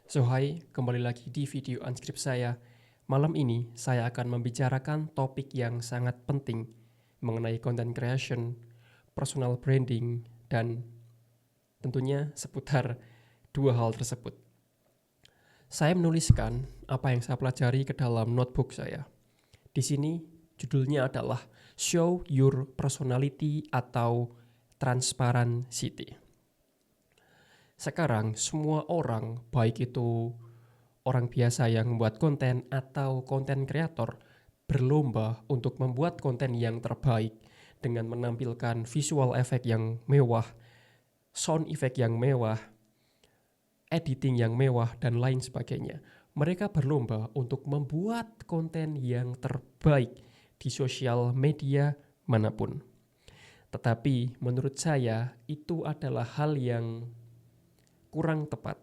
So hai, kembali lagi di video unscript saya. Malam ini saya akan membicarakan topik yang sangat penting mengenai content creation, personal branding, dan tentunya seputar dua hal tersebut. Saya menuliskan apa yang saya pelajari ke dalam notebook saya. Di sini judulnya adalah Show Your Personality atau Transparency. Sekarang semua orang, baik itu orang biasa yang membuat konten atau konten kreator, berlomba untuk membuat konten yang terbaik dengan menampilkan visual effect yang mewah, sound effect yang mewah, editing yang mewah, dan lain sebagainya. Mereka berlomba untuk membuat konten yang terbaik di sosial media manapun. Tetapi menurut saya itu adalah hal yang kurang tepat.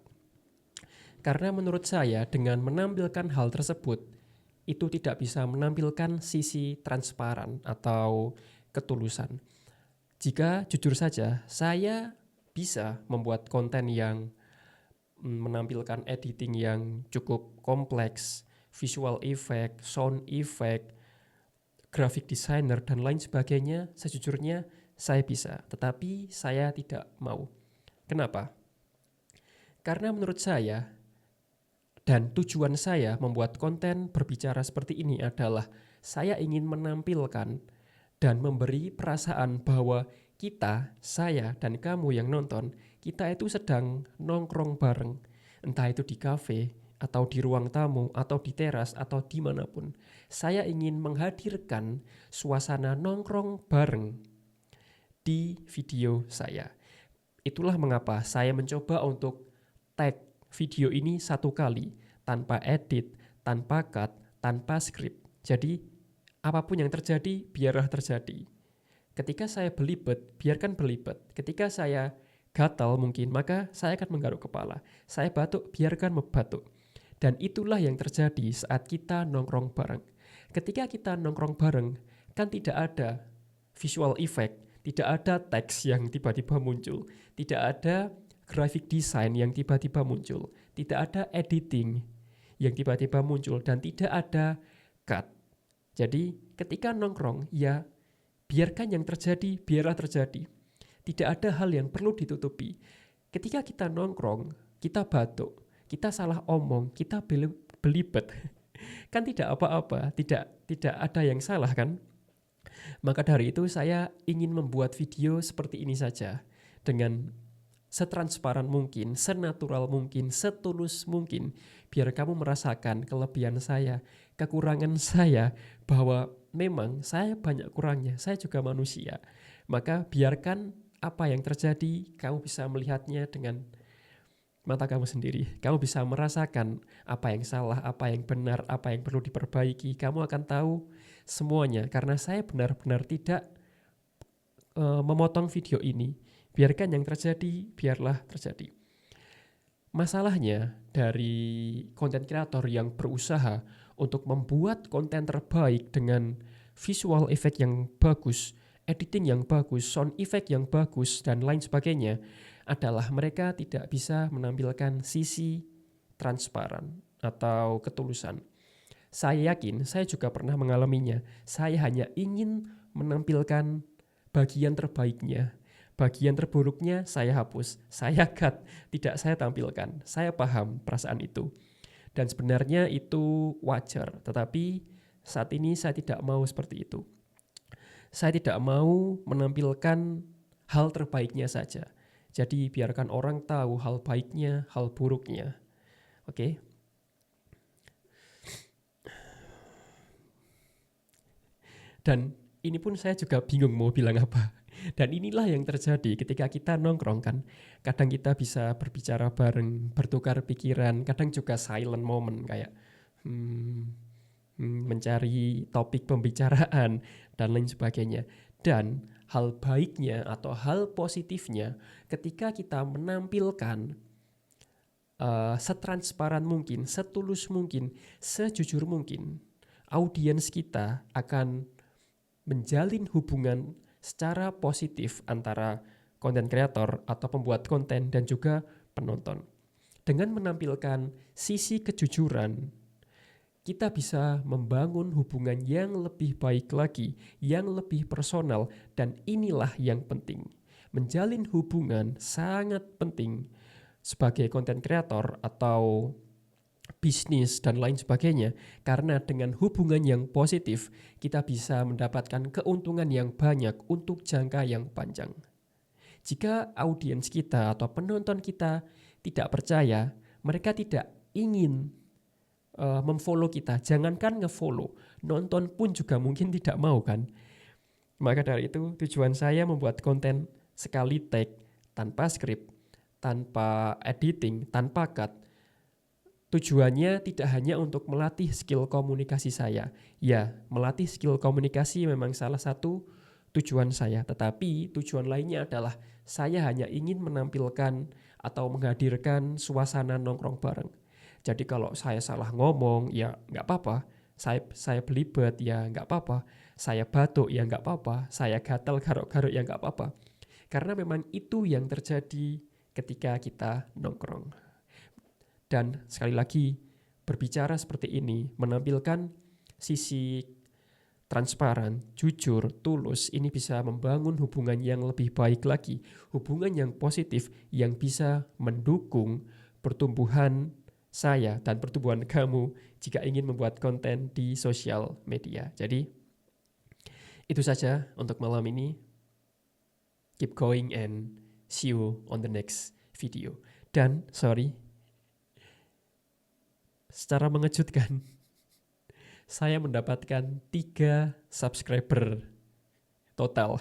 Karena menurut saya dengan menampilkan hal tersebut, itu tidak bisa menampilkan sisi transparan atau ketulusan. Jika jujur saja, saya bisa membuat konten yang menampilkan editing yang cukup kompleks, visual effect, sound effect, graphic designer, dan lain sebagainya. Sejujurnya saya bisa, tetapi saya tidak mau. Kenapa? Karena menurut saya, dan tujuan saya membuat konten berbicara seperti ini adalah saya ingin menampilkan dan memberi perasaan bahwa kita, saya, dan kamu yang nonton, kita itu sedang nongkrong bareng. Entah itu di kafe, atau di ruang tamu, atau di teras, atau dimanapun. Saya ingin menghadirkan suasana nongkrong bareng di video saya. Itulah mengapa saya mencoba untuk tag video ini satu kali, tanpa edit, tanpa cut, tanpa script. Jadi, apapun yang terjadi, biarlah terjadi. Ketika saya belibet, biarkan belibet. Ketika saya gatal mungkin, maka saya akan menggaruk kepala. Saya batuk, biarkan membatuk. Dan itulah yang terjadi saat kita nongkrong bareng. Ketika kita nongkrong bareng, kan tidak ada visual effect, tidak ada teks yang tiba-tiba muncul, tidak ada graphic design yang tiba-tiba muncul, tidak ada editing yang tiba-tiba muncul, dan tidak ada cut. Jadi ketika nongkrong, ya biarkan yang terjadi, biarlah terjadi. Tidak ada hal yang perlu ditutupi. Ketika kita nongkrong, kita batuk, kita salah omong, kita belibet, kan tidak apa-apa, tidak ada yang salah kan? Maka dari itu saya ingin membuat video seperti ini saja, dengan setransparan mungkin, senatural mungkin, setulus mungkin, biar kamu merasakan kelebihan saya, kekurangan saya, bahwa memang saya banyak kurangnya, saya juga manusia. Maka biarkan apa yang terjadi, kamu bisa melihatnya dengan mata kamu sendiri. Kamu bisa merasakan apa yang salah, apa yang benar, apa yang perlu diperbaiki. Kamu akan tahu semuanya, karena saya benar-benar tidak memotong video ini. Biarkan yang terjadi, biarlah terjadi. Masalahnya dari konten kreator yang berusaha untuk membuat konten terbaik dengan visual effect yang bagus, editing yang bagus, sound effect yang bagus, dan lain sebagainya, adalah mereka tidak bisa menampilkan sisi transparan atau ketulusan. Saya yakin, saya juga pernah mengalaminya. Saya hanya ingin menampilkan bagian terbaiknya. Bagian terburuknya saya hapus, saya cut, tidak saya tampilkan. Saya paham perasaan itu. Dan sebenarnya itu wajar, tetapi saat ini saya tidak mau seperti itu. Saya tidak mau menampilkan hal terbaiknya saja. Jadi biarkan orang tahu hal baiknya, hal buruknya. Oke? Dan ini pun saya juga bingung mau bilang apa. Dan inilah yang terjadi ketika kita nongkrong kan. Kadang kita bisa berbicara bareng, bertukar pikiran, kadang juga silent moment kayak mencari topik pembicaraan dan lain sebagainya. Dan hal baiknya atau hal positifnya ketika kita menampilkan setransparan mungkin, setulus mungkin, sejujur mungkin, audiens kita akan menjalin hubungan secara positif antara konten kreator atau pembuat konten dan juga penonton. Dengan menampilkan sisi kejujuran, kita bisa membangun hubungan yang lebih baik lagi, yang lebih personal, dan inilah yang penting. Menjalin hubungan sangat penting sebagai konten kreator atau bisnis dan lain sebagainya, karena dengan hubungan yang positif kita bisa mendapatkan keuntungan yang banyak untuk jangka yang panjang. Jika audiens kita atau penonton kita tidak percaya, mereka tidak ingin memfollow kita, jangankan ngefollow, nonton pun juga mungkin tidak mau kan. Maka dari itu tujuan saya membuat konten sekali take, tanpa skrip, tanpa editing, tanpa cut. Tujuannya tidak hanya untuk melatih skill komunikasi saya. Ya, melatih skill komunikasi memang salah satu tujuan saya. Tetapi tujuan lainnya adalah saya hanya ingin menampilkan atau menghadirkan suasana nongkrong bareng. Jadi kalau saya salah ngomong, ya nggak apa-apa. Saya belibet, ya nggak apa-apa. Saya batuk, ya nggak apa-apa. Saya gatal garuk-garuk, ya nggak apa-apa. Karena memang itu yang terjadi ketika kita nongkrong. Dan sekali lagi, berbicara seperti ini, menampilkan sisi transparan, jujur, tulus, ini bisa membangun hubungan yang lebih baik lagi. Hubungan yang positif yang bisa mendukung pertumbuhan saya dan pertumbuhan kamu jika ingin membuat konten di sosial media. Jadi, itu saja untuk malam ini. Keep going and see you on the next video. Dan, secara mengejutkan, saya mendapatkan 3 subscriber total.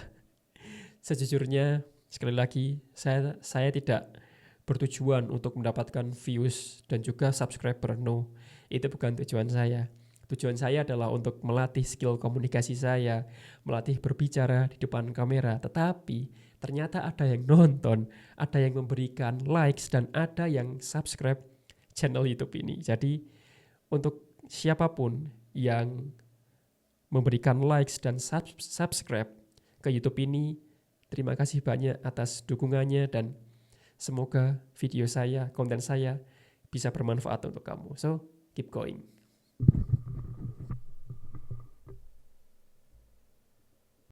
Sejujurnya, sekali lagi, saya tidak bertujuan untuk mendapatkan views dan juga subscriber. No, itu bukan tujuan saya. Tujuan saya adalah untuk melatih skill komunikasi saya, melatih berbicara di depan kamera. Tetapi ternyata ada yang nonton, ada yang memberikan likes, dan ada yang subscribe channel YouTube ini. Jadi untuk siapapun yang memberikan likes dan subscribe ke YouTube ini, terima kasih banyak atas dukungannya dan semoga video saya, konten saya bisa bermanfaat untuk kamu. So, keep going.